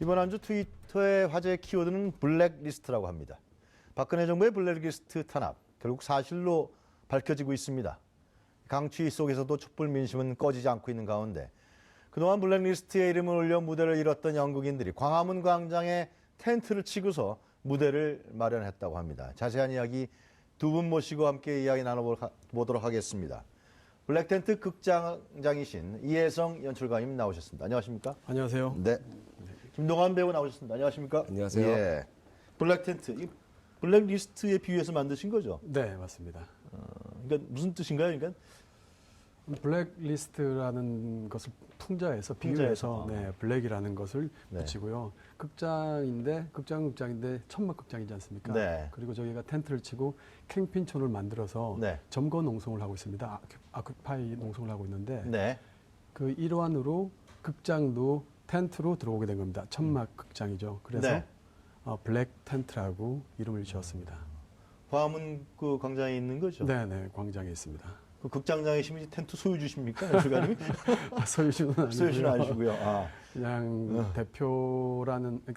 이번 한 주 트위터의 화제 키워드는 블랙리스트라고 합니다. 박근혜 정부의 블랙리스트 탄압, 결국 사실로 밝혀지고 있습니다. 강추위 속에서도 촛불 민심은 꺼지지 않고 있는 가운데 그동안 블랙리스트에 이름을 올려 무대를 잃었던 연극인들이 광화문 광장에 텐트를 치고서 무대를 마련했다고 합니다. 자세한 이야기 두 분 모시고 함께 이야기 나눠보도록 하겠습니다. 블랙텐트 극장장이신 이혜성 연출가님 나오셨습니다. 안녕하십니까? 안녕하세요. 네. 김동완 배우 나오셨습니다. 안녕하십니까? 안녕하세요. 예. 블랙텐트, 이 블랙리스트에 비유해서 만드신 거죠? 네, 맞습니다. 그러니까 무슨 뜻인가요? 그러니까 블랙리스트라는 것을 풍자해서 비유해서 네, 블랙이라는 것을 네. 붙이고요. 극장인데 천막 극장이지 않습니까? 네. 그리고 저희가 텐트를 치고 캠핑촌을 만들어서 네. 점거 농성을 하고 있습니다. 아쿠파이 농성을 하고 있는데 네. 그 일환으로 극장도 텐트로 들어오게 된 겁니다. 천막 극장이죠. 그래서 네. 블랙 텐트라고 이름을 지었습니다. 광화문 그 광장에 있는 거죠? 네, 네, 광장에 있습니다. 그 극장장이시면 텐트 소유주십니까? 연출가님이? 소유주는 아니고요. 소유주는 아니시고요. 아. 그냥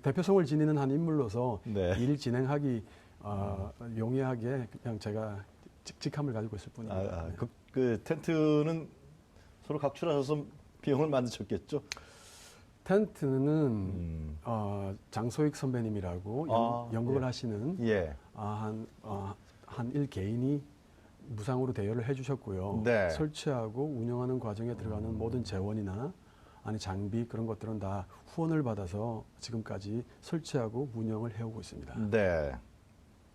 대표성을 지니는 한 인물로서 네. 일 진행하기 용이하게 그냥 제가 직함을 가지고 있을 뿐입니다. 그 텐트는 서로 각출하셔서 비용을 만드셨겠죠? 텐트는 장소익 선배님이라고 연극을 예. 하시는 예. 한 일개인이 무상으로 대여를 해주셨고요. 네. 설치하고 운영하는 과정에 들어가는 모든 재원이나 장비 그런 것들은 다 후원을 받아서 지금까지 설치하고 운영을 해오고 있습니다. 네.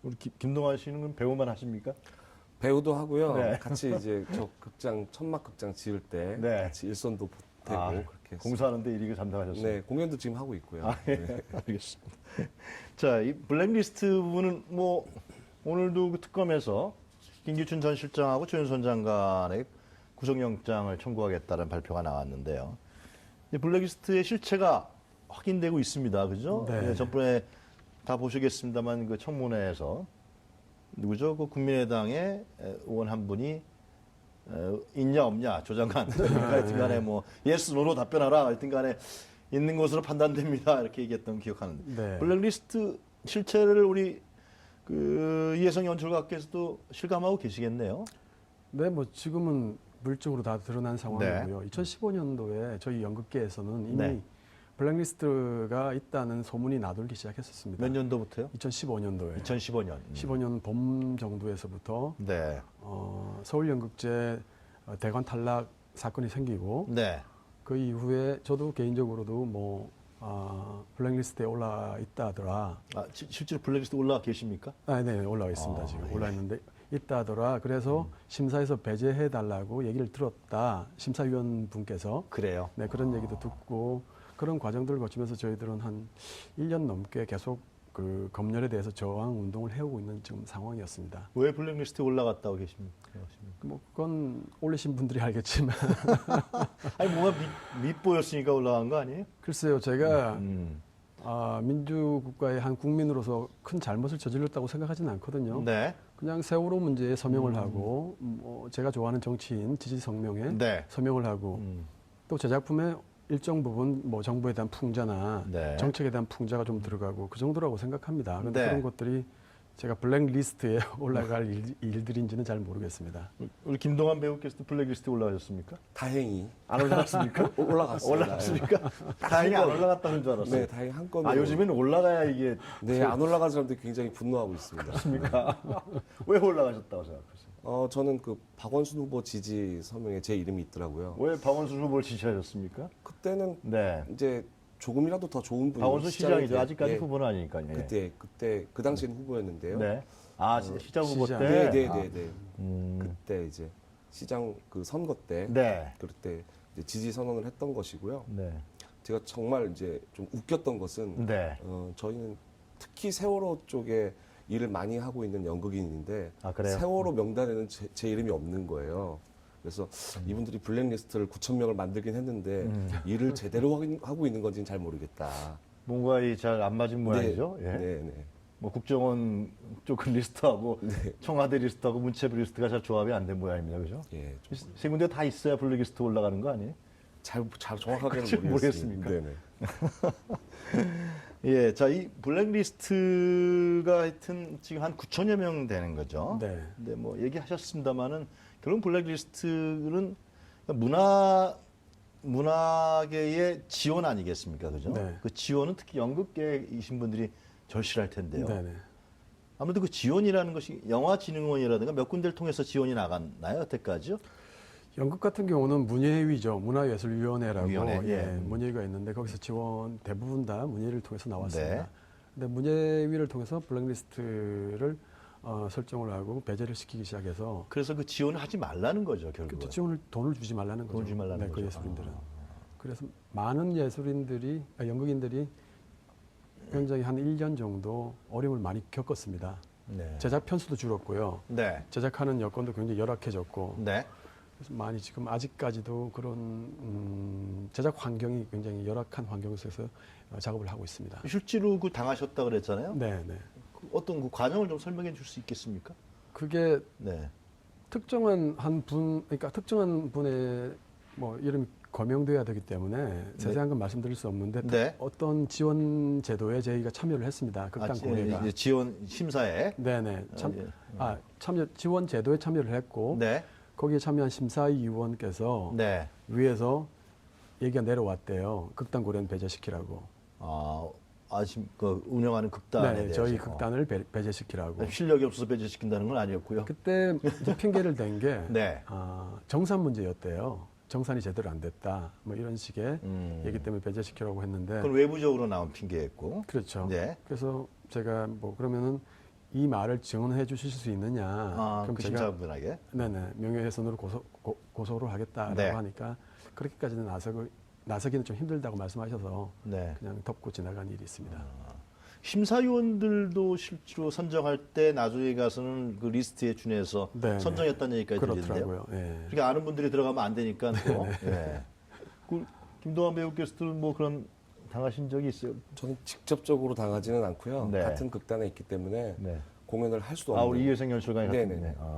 우리 김동완 씨는 배우만 하십니까? 배우도 하고요. 네. 같이 이제 저 극장 천막 극장 지을 때 네. 같이 일손도 보태고 그렇게 공사하는데 일을 담당하셨어요. 네, 공연도 지금 하고 있고요. 예. 네. 알겠습니다. 자, 이 블랙리스트 부분은 뭐 오늘도 그 특검에서 김기춘 전 실장하고 조윤선 장관의 구속영장을 청구하겠다는 발표가 나왔는데요. 이 블랙리스트의 실체가 확인되고 있습니다. 그죠? 네. 예, 전번에 다 보시겠습니다만 그 청문회에서 누구죠? 그 국민의당의 의원 한 분이 있냐 없냐 조 장관 하여튼 간에 뭐 예스 노로 답변하라 하여튼 간에 있는 것으로 판단됩니다 이렇게 얘기했던 기억하는데 네. 블랙리스트 실체를 우리 그 이혜성 연출가께서도 실감하고 계시겠네요. 네, 뭐 지금은 물적으로 다 드러난 상황이고요. 2015년도에 저희 연극계에서는 이미 네. 블랙리스트가 있다는 소문이 나돌기 시작했었습니다. 몇 년도부터요? 2015년도에. 2015년. 15년 봄 정도에서부터 네. 서울연극제 대관 탈락 사건이 생기고 네. 그 이후에 저도 개인적으로도 블랙리스트에 올라 있다 하더라. 실제로 블랙리스트 올라와 계십니까? 네, 올라와 있습니다. 지금 예. 올라 있는데 있다 하더라. 그래서 심사에서 배제해 달라고 얘기를 들었다. 심사위원 분께서. 그래요. 네, 그런 얘기도 듣고 그런 과정들을 거치면서 저희들은 한 1년 넘게 계속 그 검열에 대해서 저항 운동을 해오고 있는 지금 상황이었습니다. 왜 블랙리스트에 올라갔다고 계십니까? 뭐 그건 올리신 분들이 알겠지만 아니 뭔가 밉보였으니까 올라간 거 아니에요? 글쎄요, 제가 민주국가의 한 국민으로서 큰 잘못을 저질렀다고 생각하지는 않거든요. 네. 그냥 세월호 문제에 서명을 하고 제가 좋아하는 정치인 지지 성명에 네. 서명을 하고 또 제 작품에 일정 부분 뭐 정부에 대한 풍자나 네. 정책에 대한 풍자가 좀 들어가고 그 정도라고 생각합니다. 그런데 네. 그런 것들이 제가 블랙리스트에 올라갈 일들인지는 잘 모르겠습니다. 우리 김동완 배우께서도 블랙리스트에 올라가셨습니까? 다행히 안 올라갔습니까? 올라갔습니다. 올라갔습니까? 다행히 안 올라갔다는 줄 알았어요. 네, 다행히 한 건으로. 요즘에는 올라가야 이게 네, 안 올라간 사람들이 굉장히 분노하고 있습니다. 됩니까? 왜 올라가셨다고 생각하세요? 저는 그 박원순 후보 지지 서명에 제 이름이 있더라고요. 왜 박원순 후보를 지지하셨습니까? 그때는 네. 이제 조금이라도 더 좋은 분이 박원순 시장이죠. 아직까지 예, 후보는 아니니까요. 예. 그때 그 당시에는 후보였는데요. 네. 시장 후보 시장. 때? 네. 그때 이제 시장 그 선거 때 네. 그럴 때 이제 지지 선언을 했던 것이고요. 네. 제가 정말 이제 좀 웃겼던 것은 네. 저희는 특히 세월호 쪽에 일을 많이 하고 있는 연극인인데 그래요? 세월호 명단에는 제 이름이 없는 거예요. 그래서 이분들이 블랙리스트를 9천 명을 만들긴 했는데 일을 제대로 하고 있는 건지는 잘 모르겠다. 뭔가 잘 안 맞은 모양이죠. 네, 예. 네. 뭐 국정원 쪽 리스트하고 네. 청와대 리스트하고 문체부 리스트가 잘 조합이 안 된 모양입니다. 그죠? 예, 세 군데 다 있어야 블랙리스트 올라가는 거 아니에요? 잘 정확하게는 그렇죠, 모르겠습니다. 모르겠습니까? 네네. 예, 자, 이 블랙리스트가 하여튼 지금 한 9천여 명 되는 거죠. 네. 근데 뭐 얘기하셨습니다만은 결국 블랙리스트는 문화계의 지원 아니겠습니까, 그죠? 네. 그 지원은 특히 연극계이신 분들이 절실할 텐데요. 네네. 아무래도 그 지원이라는 것이 영화진흥원이라든가 몇 군데를 통해서 지원이 나갔나요, 여태까지요? 연극 같은 경우는 문예위죠. 문화예술위원회라고 위원회, 예. 문예위가 있는데 거기서 지원 대부분 다 문예위를 통해서 나왔습니다. 네. 근데 문예위를 통해서 블랙리스트를 설정을 하고 배제를 시키기 시작해서 그래서 그 지원을 하지 말라는 거죠, 결국은. 그 지원을 돈을 주지 말라는 거죠. 돈을 주지 말라는 그 거죠. 예술인들은. 그래서 많은 예술인들이 연극인들이 굉장히 한 1년 정도 어려움을 많이 겪었습니다. 네. 제작 편수도 줄었고요. 네. 제작하는 여건도 굉장히 열악해졌고 네. 그래서 많이 지금 아직까지도 그런 제작 환경이 굉장히 열악한 환경 속에서 작업을 하고 있습니다. 실제로 그 당하셨다 그랬잖아요. 네, 네. 그 어떤 그 과정을 좀 설명해 줄 수 있겠습니까? 그게 네. 특정한 한 분, 그러니까 특정한 분의 뭐 이름이 거명돼야 되기 때문에 자세한 건 말씀드릴 수 없는데 네. 어떤 지원 제도에 저희가 참여를 했습니다. 극단 공회가. 이제 지원 심사에. 네네. 예. 참여 지원 제도에 참여를 했고 네. 거기에 참여한 심사위원께서 네. 위에서 얘기가 내려왔대요. 극단 고려는 배제시키라고. 지금 그 운영하는 극단에 네, 대해서. 저희 극단을 배제시키라고. 실력이 없어서 배제시킨다는 건 아니었고요. 그때 이제 핑계를 댄 게 네. 정산 문제였대요. 정산이 제대로 안 됐다. 뭐 이런 식의 얘기 때문에 배제시키라고 했는데. 그건 외부적으로 나온 핑계였고. 그렇죠. 네. 그래서 제가 뭐 그러면은 이 말을 증언해 주실 수 있느냐. 그럼 그 제가 심사분에게. 네네 명예훼손으로 고소를 하겠다라고 네. 하니까 그렇게까지는 나서기는 좀 힘들다고 말씀하셔서 네. 그냥 덮고 지나간 일이 있습니다. 심사위원들도 실제로 선정할 때 나중에 가서는 그 리스트에 준해서 네, 선정했다는 얘기까지 들리는데요. 그렇더라고요. 예. 그러니까 아는 분들이 들어가면 안 되니까 또. 예. 그 김동완 배우께서도 뭐 그런 당하신 적이 있어요? 저는 직접적으로 당하지는 않고요. 네. 같은 극단에 있기 때문에 네. 공연을 할 수도 없는. 우리 이회생 연출관이 같은 네네네. 분이네.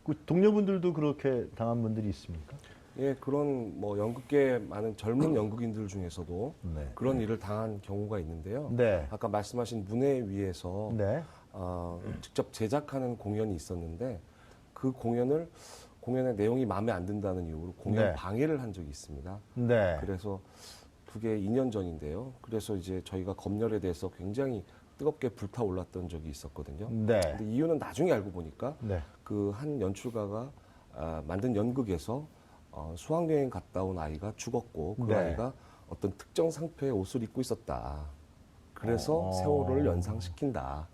그 동료분들도 그렇게 당한 분들이 있습니까? 예, 그런 뭐 연극계 많은 젊은 연극인들 중에서도 네. 그런 일을 당한 경우가 있는데요. 네. 아까 말씀하신 문예위에서 네. 직접 제작하는 공연이 있었는데 그 공연의 내용이 마음에 안 든다는 이유로 공연 네. 방해를 한 적이 있습니다. 네. 그래서 그게 2년 전인데요. 그래서 이제 저희가 검열에 대해서 굉장히 뜨겁게 불타올랐던 적이 있었거든요. 네. 근데 이유는 나중에 알고 보니까 네. 그 한 연출가가 만든 연극에서 수학여행 갔다 온 아이가 죽었고 그 네. 아이가 어떤 특정 상표의 옷을 입고 있었다. 그래서 세월호를 연상시킨다.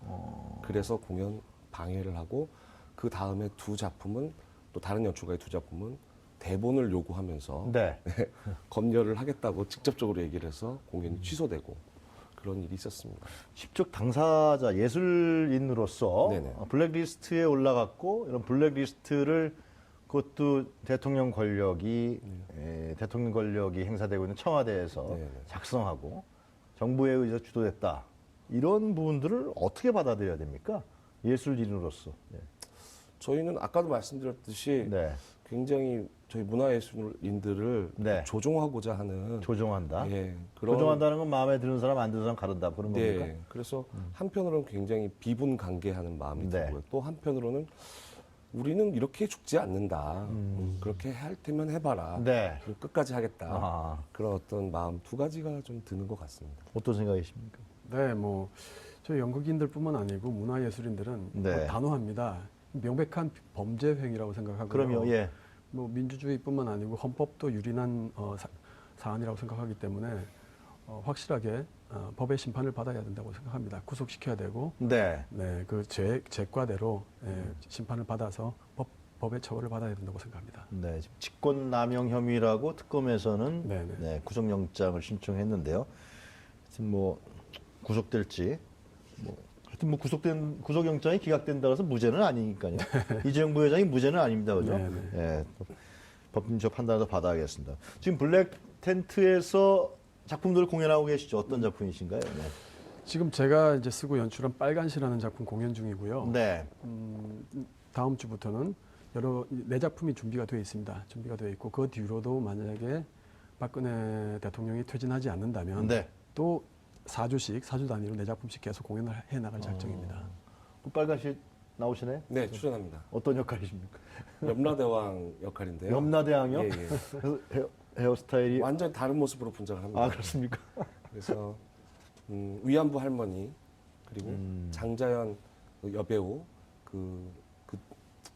그래서 공연 방해를 하고 그 다음에 두 작품은 또 다른 연출가의 두 작품은 대본을 요구하면서 네. 검열을 하겠다고 직접적으로 얘기를 해서 공연이 취소되고 그런 일이 있었습니다. 직접 당사자 예술인으로서 네네. 블랙리스트에 올라갔고 이런 블랙리스트를 그것도 대통령 권력이 행사되고 있는 청와대에서 네네. 작성하고 정부에 의해서 주도됐다. 이런 부분들을 어떻게 받아들여야 됩니까? 예술인으로서. 네. 저희는 아까도 말씀드렸듯이 네. 굉장히 저희 문화예술인들을 네. 조종하고자 하는 조종한다. 예, 조종한다는 건 마음에 드는 사람 안 드는 사람 가른다 그런 겁니까? 네, 그래서 한편으로는 굉장히 비분간개하는 마음이 네. 들고요. 또 한편으로는 우리는 이렇게 죽지 않는다. 그렇게 할 테면 해봐라. 네. 그리고 끝까지 하겠다. 아하. 그런 어떤 마음 두 가지가 좀 드는 것 같습니다. 어떤 생각이십니까? 네, 뭐 저희 연극인들뿐만 아니고 문화예술인들은 네. 뭐 단호합니다. 명백한 범죄 행위라고 생각하고요. 그럼요. 예. 뭐 민주주의뿐만 아니고 헌법도 유린한 사안이라고 생각하기 때문에 확실하게 법의 심판을 받아야 된다고 생각합니다. 구속시켜야 되고, 네. 네, 그 죄과대로 심판을 받아서 법의 처벌을 받아야 된다고 생각합니다. 네, 지금 직권남용 혐의라고 특검에서는 네네. 네, 구속영장을 신청했는데요. 하여튼 뭐 구속될지 하여튼 뭐 구속영장이 기각된다고 해서 무죄는 아니니까요. 이재용 부회장이 무죄는 아닙니다, 그죠? 네네. 예, 법률적 판단을 받아야겠습니다. 지금 블랙 텐트에서 작품들을 공연하고 계시죠? 어떤 작품이신가요? 네. 지금 제가 이제 쓰고 연출한 빨간시라는 작품 공연 중이고요. 네. 다음 주부터는 네 작품이 준비가 되어 있습니다. 준비가 되어 있고 그 뒤로도 만약에 박근혜 대통령이 퇴진하지 않는다면 네. 또 4주씩 4주 단위로 4작품씩 계속 공연을 해 나갈 작정입니다. 그 빨간씨 나오시나요? 네, 출연합니다. 어떤 역할이십니까? 염라대왕 역할인데요. 염라대왕이요? 예, 예. 그래서 헤어스타일이 완전 다른 모습으로 분장을 합니다. 아 그렇습니까? 그래서 위안부 할머니 그리고 장자연 그 여배우 그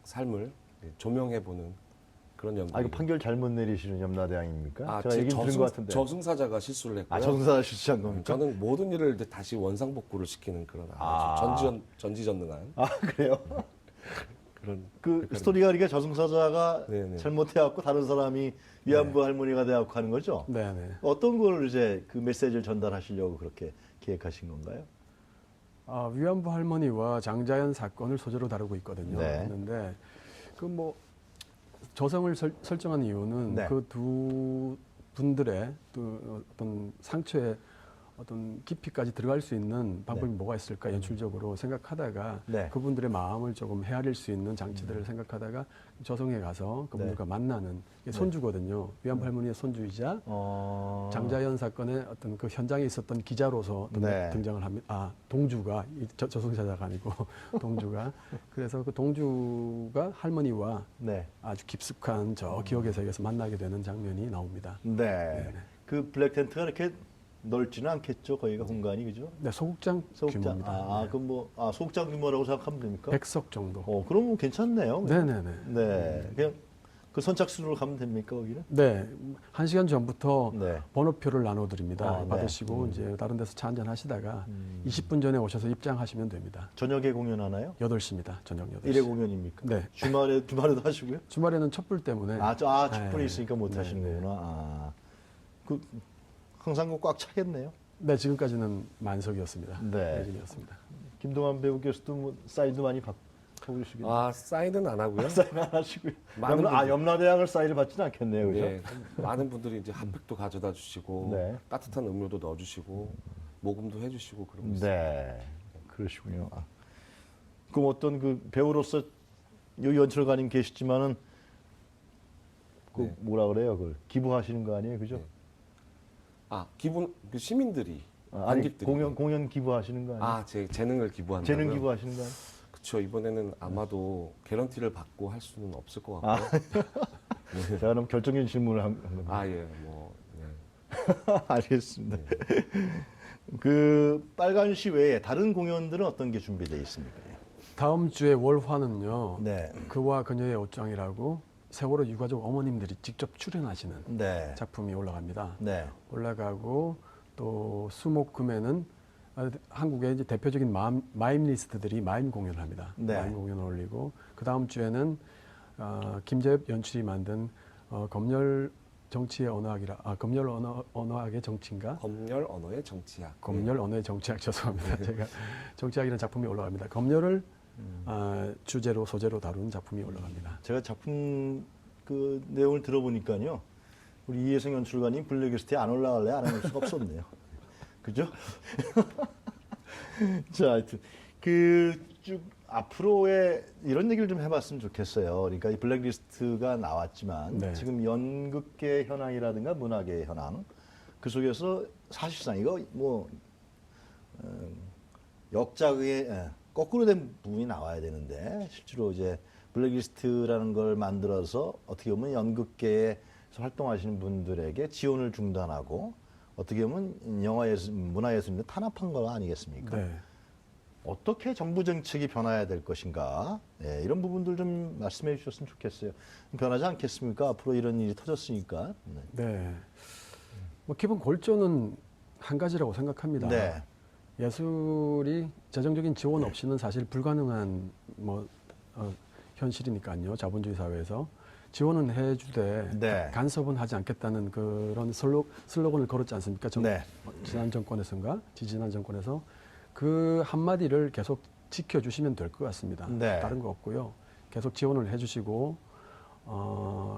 삶을 조명해보는 그런 연기. 아 이거 판결 잘못 내리시는 염라대왕입니까? 아, 제가 얘기 들은 것 같은데. 저승사자가 실수를 했고요. 아 저승사자 실시한 겁니까? 저는 모든 일을 이제 다시 원상복구를 시키는 그런 전지전능한 아 그래요? 그런 그 역할입니다. 스토리가 그러니까 저승사자가 네네. 잘못해갖고 다른 사람이 위안부 할머니가 돼갖고 하는 거죠? 네네. 어떤 걸 이제 그 메시지를 전달하시려고 그렇게 기획하신 건가요? 위안부 할머니와 장자연 사건을 소재로 다루고 있거든요. 네. 그런데 그 뭐 저성을 설정한 이유는 네. 그 두 분들의 또 어떤 상처에 어떤 깊이까지 들어갈 수 있는 방법이 뭐가 있을까 연출적으로 생각하다가 네. 그분들의 마음을 조금 헤아릴 수 있는 장치들을 생각하다가 저성에 가서 그분들과 만나는 게 손주거든요. 위안부 할머니의 손주이자 장자연 사건의 어떤 그 현장에 있었던 기자로서 어떤 네. 등장을 합니다. 동주가 저승사자가 아니고 동주가 그래서 그 동주가 할머니와 네. 아주 깊숙한 저 기억의 세계에서 만나게 되는 장면이 나옵니다. 네. 그 블랙 텐트가 이렇게 넓지는 않겠죠. 거기가 공간이 그죠? 네, 소극장 규모입니다. 네. 그럼 소극장 규모라고 생각하면 됩니까? 100석 정도. 그러면 괜찮네요. 네네네. 네. 그냥 그 선착순으로 가면 됩니까 거기는? 네, 1시간 전부터 네. 번호표를 나눠드립니다. 네. 받으시고 이제 다른 데서 차 한잔 하시다가 20분 전에 오셔서 입장하시면 됩니다. 저녁에 공연하나요? 8시입니다. 저녁 8시. 일회 공연입니까? 네. 주말에도 하시고요? 주말에는 촛불 때문에. 촛불이 네. 있으니까 못 네, 하시는 네. 거구나. 그 항상 꽉 차겠네요. 네, 지금까지는 만석이었습니다. 네. 매진이었습니다. 김동완 배우께서도 뭐 사인도 많이 받고 그러시겠네요. 사인은 안 하고요. 사인 안 하시고요. 많은 염라대왕을 사인을 받지는 않겠네요, 그죠? 네, 많은 분들이 이제 핫팩도 가져다 주시고 네. 따뜻한 음료도 넣어주시고 모금도 해주시고 그러고 있어요. 네, 그러시군요. 그럼 어떤 그 배우로서 여기 연출가님 계시지만은 그 네. 뭐라 그래요? 그 기부하시는 거 아니에요, 그죠? 네. 기분 그 시민들이 아니 관객들이 공연 기부하시는 거 아니에요? 제 재능을 기부한다고요? 재능 기부하시는 거 아니에요? 그렇죠. 이번에는 아마도 개런티를 받고 할 수는 없을 것 같고요. 제가 그럼 결정적인 질문을 한 겁니다. 예, 뭐 네. 알겠습니다. 그 빨간 시 외에 다른 공연들은 어떤 게 준비되어 있습니까? 다음 주에 월화는요. 네, 그와 그녀의 옷장이라고 세월호 유가족 어머님들이 직접 출연하시는 네, 작품이 올라갑니다. 네, 올라가고 또 수목금에는 한국의 이제 대표적인 마임 리스트들이 마임 공연을 합니다. 네. 마임 공연을 올리고 그 다음 주에는 김재엽 연출이 만든 검열 정치의 언어학이라 검열 언어학의 정치인가? 검열 언어의 정치학. 검열 언어의 정치학 죄송합니다. 제가 정치학이라는 작품이 올라갑니다. 검열을 주제로 소재로 다룬 작품이 올라갑니다. 제가 작품 그 내용을 들어보니까요, 우리 이혜성 연출관이 블랙리스트에 안 올라갈래 안 할 수가 없었네요. 그죠? 자, 하여튼 쭉 앞으로의 이런 얘기를 좀 해봤으면 좋겠어요. 그러니까 이 블랙리스트가 나왔지만 네. 지금 연극계 현황이라든가 문화계 현황 그 속에서 사실상 이거 뭐 역작의 거꾸로 된 부분이 나와야 되는데 실제로 이제 블랙리스트라는 걸 만들어서 어떻게 보면 연극계에서 활동하시는 분들에게 지원을 중단하고 어떻게 보면 영화예술, 문화예술인데 탄압한 거 아니겠습니까? 네. 어떻게 정부 정책이 변화해야 될 것인가? 네, 이런 부분들 좀 말씀해 주셨으면 좋겠어요. 변하지 않겠습니까? 앞으로 이런 일이 터졌으니까. 네. 네. 뭐 기본 골조는 한 가지라고 생각합니다. 네. 예술이 재정적인 지원 없이는 사실 불가능한 현실이니까요. 자본주의 사회에서 지원은 해주되 네. 간섭은 하지 않겠다는 그런 슬로건을 걸었지 않습니까? 네. 지난 정권에서인가 지지난 정권에서 그 한마디를 계속 지켜주시면 될 것 같습니다. 네. 다른 거 없고요. 계속 지원을 해주시고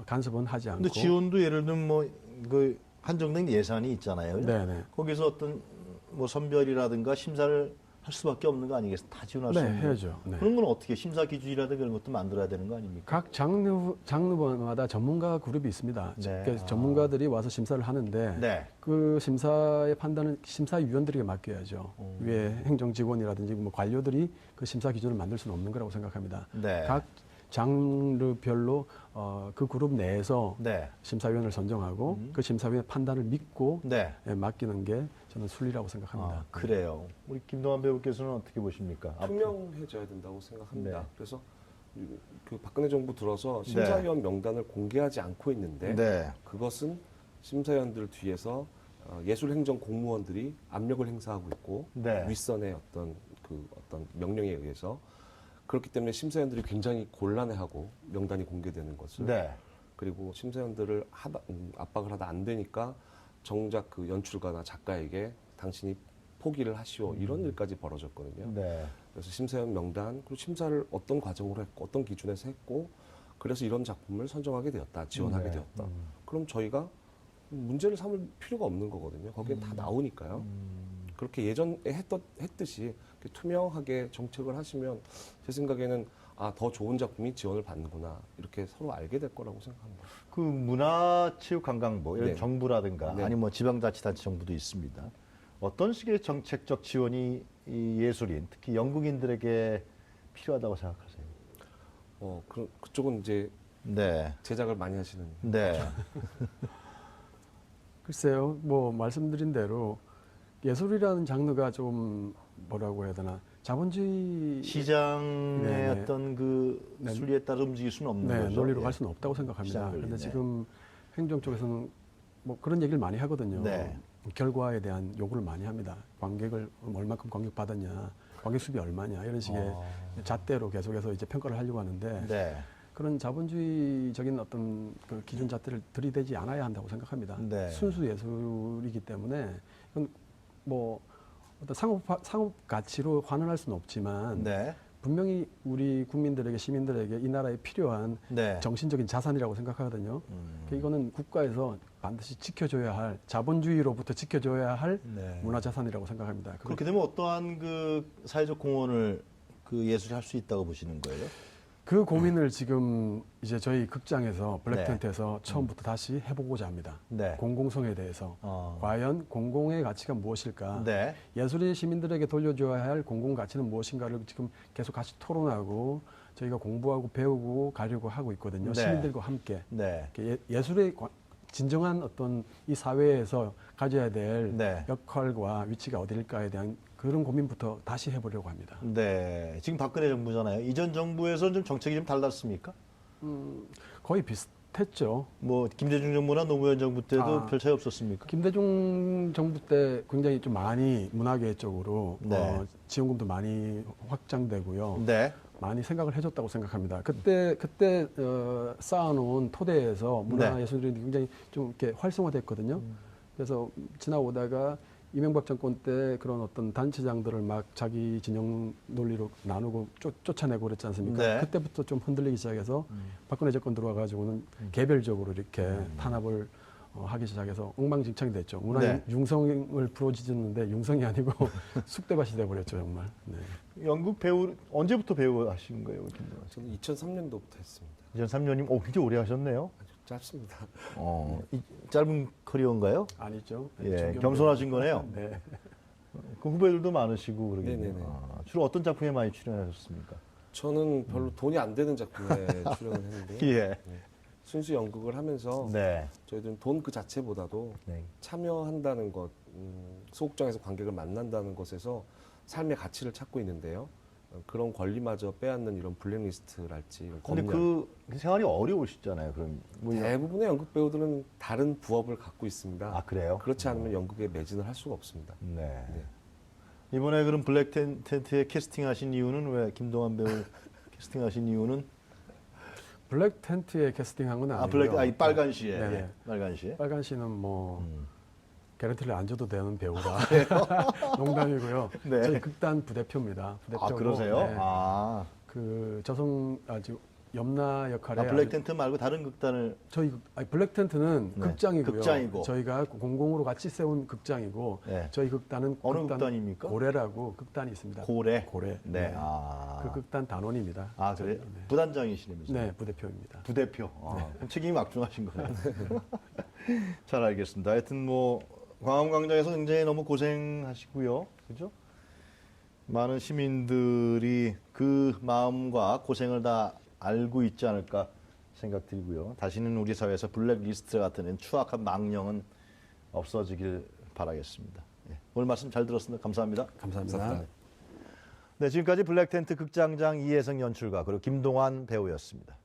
간섭은 하지 않고. 근데 지원도 예를 들면 뭐 그 한정된 예산이 있잖아요. 네네. 거기서 어떤 뭐 선별이라든가 심사를 할 수밖에 없는 거 아니겠어요? 다 지원할 수 네, 없는. 해야죠. 네. 그런 건 어떻게 심사 기준이라든가 그런 것도 만들어야 되는 거 아닙니까? 각 장르마다 전문가 그룹이 있습니다. 네. 그래서 전문가들이 와서 심사를 하는데 네. 그 심사의 판단은 심사위원들에게 맡겨야죠. 위에 행정직원이라든지 뭐 관료들이 그 심사 기준을 만들 수는 없는 거라고 생각합니다. 네. 각 장르별로 그 그룹 내에서 네. 심사위원을 선정하고 그 심사위원의 판단을 믿고 네. 맡기는 게 저는 순리라고 생각합니다. 아, 그래요. 우리 김동완 배우께서는 어떻게 보십니까? 투명해져야 된다고 생각합니다. 네. 그래서 그 박근혜 정부 들어서 심사위원 명단을 공개하지 않고 있는데 네. 그것은 심사위원들 뒤에서 예술행정 공무원들이 압력을 행사하고 있고 네. 윗선의 어떤 명령에 의해서 그렇기 때문에 심사위원들이 굉장히 곤란해하고 명단이 공개되는 것을 네. 그리고 심사위원들을 압박을 하다 안 되니까 정작 그 연출가나 작가에게 당신이 포기를 하시오 이런 일까지 벌어졌거든요. 네. 그래서 심사위원 명단 그리고 심사를 어떤 과정으로 했고 어떤 기준에서 했고 그래서 이런 작품을 선정하게 되었다 지원하게 네. 되었다. 그럼 저희가 문제를 삼을 필요가 없는 거거든요. 거기에 다 나오니까요. 그렇게 예전에 했듯이 이렇게 투명하게 정책을 하시면 제 생각에는 더 좋은 작품이 지원을 받는구나 이렇게 서로 알게 될 거라고 생각합니다. 그 문화체육관광부 이런 네. 정부라든가 네. 아니면 뭐 지방자치단체 정부도 있습니다. 어떤 식의 정책적 지원이 이 예술인 특히 연극인들에게 필요하다고 생각하세요? 그쪽은 이제 네. 제작을 많이 하시는. 네. 글쎄요, 뭐 말씀드린 대로 예술이라는 장르가 좀 뭐라고 해야 되나 자본주의 시장의 네네. 어떤 그 네. 순리에 따라 움직일 수는 없는 거죠. 논리로 예. 갈 수는 없다고 생각합니다. 시장 그런데 논리, 지금 행정 쪽에서는 뭐 그런 얘기를 많이 하거든요. 네. 결과에 대한 요구를 많이 합니다. 관객을 얼마큼 관객 받았냐, 관객 수비 얼마냐 이런 식의 잣대로 계속해서 이제 평가를 하려고 하는데 네. 그런 자본주의적인 어떤 그 기준 잣대를 들이대지 않아야 한다고 생각합니다. 네. 순수 예술이기 때문에 이건 뭐 어떤 상업 가치로 환원할 수는 없지만 네. 분명히 우리 국민들에게 시민들에게 이 나라에 필요한 네. 정신적인 자산이라고 생각하거든요. 이거는 국가에서 반드시 지켜줘야 할 자본주의로부터 지켜줘야 할 네. 문화자산이라고 생각합니다. 그렇게 되면 어떠한 그 사회적 공헌을 그 예술이 할 수 있다고 보시는 거예요? 그 고민을 지금 이제 저희 극장에서 네. 블랙텐트에서 처음부터 다시 해보고자 합니다. 네. 공공성에 대해서 과연 공공의 가치가 무엇일까? 네. 예술이 시민들에게 돌려줘야 할 공공 가치는 무엇인가를 지금 계속 같이 토론하고 저희가 공부하고 배우고 가려고 하고 있거든요. 네. 시민들과 함께 네. 예술의 진정한 어떤 이 사회에서 가져야 될 네. 역할과 위치가 어디일까에 대한 그런 고민부터 다시 해보려고 합니다. 네. 지금 박근혜 정부잖아요. 이전 정부에서는 좀 정책이 좀 달랐습니까? 거의 비슷했죠. 뭐 김대중 정부나 노무현 정부 때도 아. 별 차이 없었습니까? 김대중 정부 때 굉장히 좀 많이 문화계 쪽으로 네. 지원금도 많이 확장되고요. 네. 많이 생각을 해줬다고 생각합니다. 그때 쌓아놓은 토대에서 문화예술이 굉장히 좀 이렇게 활성화됐거든요. 그래서 지나오다가 이명박 정권 때 그런 어떤 단체장들을 막 자기 진영 논리로 나누고 쫓아내고 그랬지 않습니까? 네. 그때부터 좀 흔들리기 시작해서 박근혜 정권 들어와가지고는 개별적으로 이렇게 탄압을 하기 시작해서 엉망진창이 됐죠. 문화 네. 융성을 부러지셨는데 융성이 아니고 쑥대밭이 돼버렸죠, 정말. 네. 연극 배우 언제부터 배우 하신 거예요? 김동완 씨? 저는 2003년도부터 했습니다. 2003년이면 굉장히 오래 하셨네요. 아주 짧습니다. 이 짧은 커리어인가요? 아니죠. 예, 존경합니다. 겸손하신 거네요. 네. 그 후배들도 많으시고 그러겠네요. 네네네. 주로 어떤 작품에 많이 출연하셨습니까? 저는 별로 돈이 안 되는 작품에 출연을 했는데요. 예. 순수 연극을 하면서 네. 저희들은 돈 그 자체보다도 네. 참여한다는 것, 소극장에서 관객을 만난다는 것에서 삶의 가치를 찾고 있는데요. 그런 권리마저 빼앗는 이런 블랙리스트랄지 이런 근데 검열. 그 생활이 어려우시잖아요. 그럼 뭐 대부분의 연극 배우들은 다른 부업을 갖고 있습니다. 아, 그래요? 그렇지 않으면 연극에 매진을 할 수가 없습니다. 네. 네. 이번에 그럼 블랙 텐트에 캐스팅하신 이유는 왜 김동완 배우 캐스팅하신 이유는 블랙 텐트에 캐스팅한 건 아니고요. 이 빨간 시에 네네. 빨간 시에 빨간 씨는 뭐 개런티를 안 줘도 되는 배우라 농담이고요. 네. 저희 극단 부대표입니다. 부대표고, 아 그러세요? 네. 아 그 염라 역할에 블랙 텐트 말고 다른 극단을 저희 블랙 텐트는 네, 극장이고요. 극장이고. 저희가 공공으로 같이 세운 극장이고 네. 저희 극단은 어느 극단입니까? 고래라고 극단이 있습니다. 고래. 고래. 네. 아. 그 극단 단원입니다. 아, 그래? 네. 부단장이시네요. 네, 부대표입니다. 부대표. 그럼 책임이 막중하신 거네요. 잘 알겠습니다. 하여튼 뭐 광화문광장에서 굉장히 너무 고생하시고요. 그죠? 많은 시민들이 그 마음과 고생을 다 알고 있지 않을까 생각드리고요. 다시는 우리 사회에서 블랙리스트 같은 추악한 망령은 없어지길 바라겠습니다. 예. 오늘 말씀 잘 들었습니다. 감사합니다. 감사합니다. 네, 지금까지 블랙텐트 극장장 이혜성 연출가 그리고 김동환 배우였습니다.